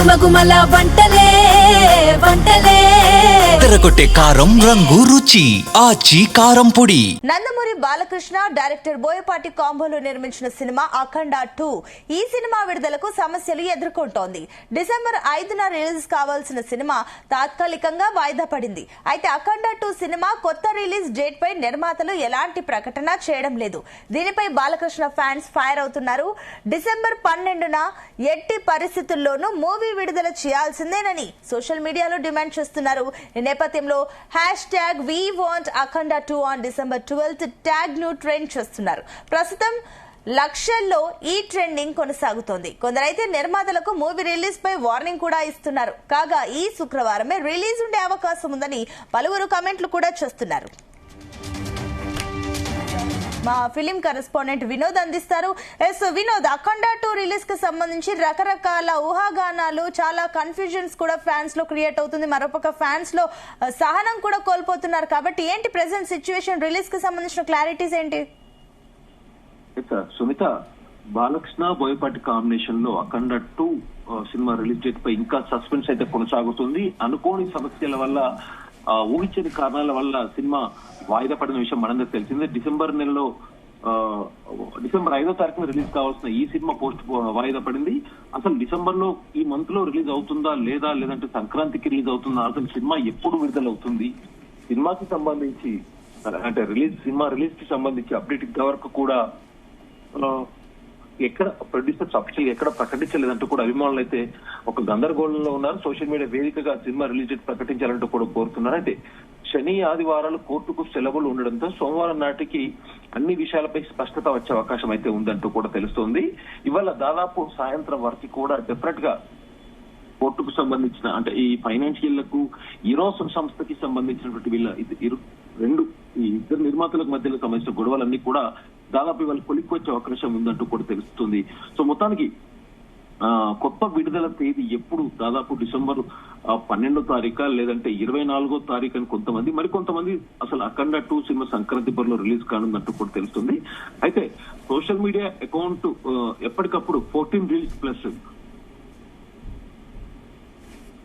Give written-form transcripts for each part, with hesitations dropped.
గుమగుమల వంటలే వంటలే తెరకొట్టే కారం రంగు రుచి ఆచి కారం పొడి. నందమూరి బాలకృష్ణ డైరెక్టర్ బోయపాటి కాంబోలో నిర్మించిన సినిమా అఖండ 2 ఈ సినిమా విడుదలకు సమస్యలు ఎదుర్కొంటోంది. డిసెంబర్ 5న రిలీజ్ కావాల్సిన సినిమా తాత్కాలికంగా వాయిదా పడింది. అయితే అఖండ 2 సినిమా కొత్త రిలీజ్ డేట్ పై నిర్మాతలు ఎలాంటి ప్రకటన చేయడం లేదు. దీనిపై బాలకృష్ణ ఫ్యాన్స్ ఫైర్ అవుతున్నారు. డిసెంబర్ 12న ఎట్టి పరిస్థితుల్లోనూ మూవీ విడుదల చేయాల్సిందేనని సోషల్ మీడియాలో డిమాండ్ చేస్తున్నారు. ఈ నేపథ్యంలో #We want Akhanda 2 on December 12th tag ను ట్రెండ్ చేస్తున్నారు. ప్రస్తుతం లక్షల్లో ఈ ట్రెండింగ్ కొనసాగుతోంది. కొందరైతే నిర్మాతలకు మూవీ రిలీజ్ పై వార్నింగ్ కూడా ఇస్తున్నారు. కాగా ఈ శుక్రవారమే రిలీజ్ ఉండే అవకాశం ఉందని పలువురు కామెంట్లు కూడా చేస్తున్నారు. మా ఫిలిం కరెస్పాండెంట్ వినోద్ అందిస్తారు. వినోద్, అఖండ 2 రిలీజ్ కి సంబంధించి రకరకాల ఊహాగానాలు, చాలా కన్ఫ్యూజన్స్ కూడా ఫ్యాన్స్ లో క్రియేట్ అవుతుంది. మరోపక్క ఫ్యాన్స్ లో సహనం కూడా కోల్పోతున్నారు. కాబట్టి ఏంటి ప్రెసెంట్ సిచ్యువేషన్, రిలీజ్ కి సంబంధించిన క్లారిటీస్ ఏంటి? సుమిత, బాలకృష్ణ బోయపాటి కాంబినేషన్ లో అఖండ 2 సినిమా రిలీజ్ డేట్ పై ఇంకా సస్పెన్స్ అయితే కొనసాగుతుంది. అనుకోని సమస్యల వల్ల, ఊహించని కారణాల వల్ల సినిమా వాయిదా పడిన విషయం మనందరికి తెలిసిందే. డిసెంబర్ 5వ తారీఖున రిలీజ్ కావాల్సిన ఈ సినిమా వాయిదా పడింది. అసలు డిసెంబర్ లో ఈ మంత్ లో రిలీజ్ అవుతుందా లేదా, లేదంటే సంక్రాంతికి రిలీజ్ అవుతుందా, అసలు సినిమా ఎప్పుడు విడుదల అవుతుంది, సినిమాకి సంబంధించి అంటే సినిమా రిలీజ్ కి సంబంధించి అప్డేట్ ఇంతవరకు కూడా ఎక్కడ ప్రొడ్యూసర్స్ అఫీషియల్ ఎక్కడ ప్రకటించలేదంటూ కూడా అభిమానులు అయితే ఒక గందరగోళంలో ఉన్నారు. సోషల్ మీడియా వేదికగా సినిమా రిలీజ్ డేట్ ప్రకటించాలంటూ కూడా కోరుతున్నారు. అయితే శని ఆదివారాలు కోర్టుకు సెలవులు ఉండడంతో సోమవారం నాటికి అన్ని విషయాలపై స్పష్టత వచ్చే అవకాశం అయితే ఉందంటూ కూడా తెలుస్తోంది. ఇవాళ దాదాపు సాయంత్రం వరకు కూడా డెఫినెట్ గా కోర్టుకు సంబంధించిన అంటే ఈ ఫైనాన్షియల్లకు ఇరోసన్ సంస్థకి సంబంధించినటువంటి ఈ ఇద్దరు నిర్మాతలకు మధ్యలో సంబంధించిన గొడవలన్నీ కూడా దాదాపు ఇవాళ కొలిక్కొచ్చే అవకాశం ఉందంటూ కూడా తెలుస్తుంది. సో మొత్తానికి కొత్త విడుదల తేదీ ఎప్పుడు, దాదాపు డిసెంబర్ 12వ తారీఖు లేదంటే 24వ తారీఖు అని కొంతమంది, మరికొంతమంది అసలు అఖండ 2 సినిమా సంక్రాంతి బరిలో రిలీజ్ కానుందంటూ కూడా తెలుస్తుంది. అయితే సోషల్ మీడియా అకౌంట్ ఎప్పటికప్పుడు 14 రీల్స్ ప్లస్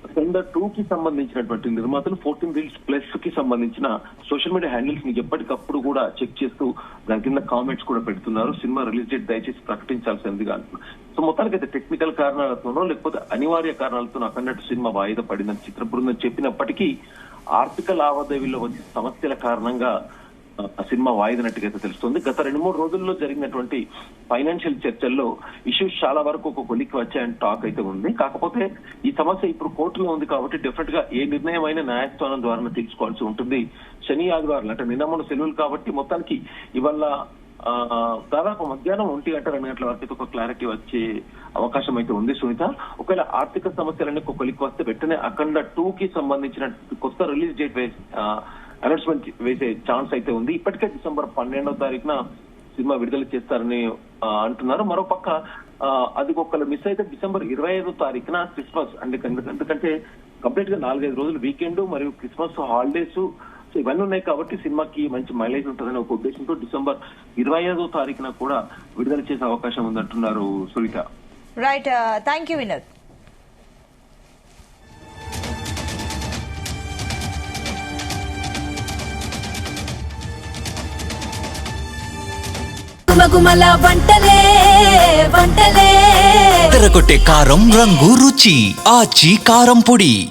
అఖండ 2 కి సంబంధించినటువంటి నిర్మాతలు 14 రీల్స్ ప్లస్ కి సంబంధించిన సోషల్ మీడియా హ్యాండిల్స్ ని ఎప్పటికప్పుడు కూడా చెక్ చేస్తూ దాని కింద కామెంట్స్ కూడా పెడుతున్నారు. సినిమా రిలీజ్ డేట్ దయచేసి ప్రకటించాల్సిందిగా అంటున్నారు. సో మొత్తానికి అయితే టెక్నికల్ కారణాలతోనో లేకపోతే అనివార్య కారణాలతో అఖండ 2 సినిమా వాయిదా పడిందని చిత్ర బృందం చెప్పినప్పటికీ ఆర్థిక లావాదేవీల్లో వచ్చే సమస్యల కారణంగా ఆ సినిమా వాయిదనట్టుగా అయితే తెలుస్తుంది. గత 2-3 రోజుల్లో జరిగినటువంటి ఫైనాన్షియల్ చర్చల్లో ఇష్యూస్ చాలా వరకు ఒక కొలిక్కి వచ్చాయని టాక్ అయితే ఉంది. కాకపోతే ఈ సమస్య ఇప్పుడు కోర్టులో ఉంది కాబట్టి డెఫినెట్ గా ఏ నిర్ణయం అయినా న్యాయస్థానం ద్వారా తీసుకోవాల్సి ఉంటుంది. శని ఆదివారాలు అంటే నిన్న సెలవులు కాబట్టి మొత్తానికి ఇవాళ దాదాపు మధ్యాహ్నం 1 గంట 2 గంటల వరకు ఒక క్లారిటీ వచ్చే అవకాశం అయితే ఉంది. సునీత, ఒకవేళ ఆర్థిక సమస్యలన్నీ ఒక కొలిక్కి వస్తే వెంటనే అఖండ 2 కి సంబంధించిన కొత్త రిలీజ్ డేట్ అనౌన్స్మెంట్ వేసే ఛాన్స్ అయితే ఉంది. ఇప్పటికే డిసెంబర్ 12వ తారీఖున సినిమా విడుదల చేస్తారని అంటున్నారు. మరోపక్క అది ఒకళ్ళు మిస్ అయితే డిసెంబర్ 25వ తారీఖున క్రిస్మస్ ఎందుకంటే కంప్లీట్ గా 4-5 రోజులు వీకెండ్ మరియు క్రిస్మస్ హాలిడేస్ ఇవన్నీ ఉన్నాయి కాబట్టి సినిమాకి మంచి మైలేజ్ ఉంటుందని ఒక ఉద్దేశంతో డిసెంబర్ 25వ తారీఖున కూడా విడుదల చేసే అవకాశం ఉందంటున్నారు Sunitha. Right, thank you Vinod. గుమగుమల వంటలే వంటలే తెరకొట్టే కారం రంగు రుచి ఆచి కారం పొడి.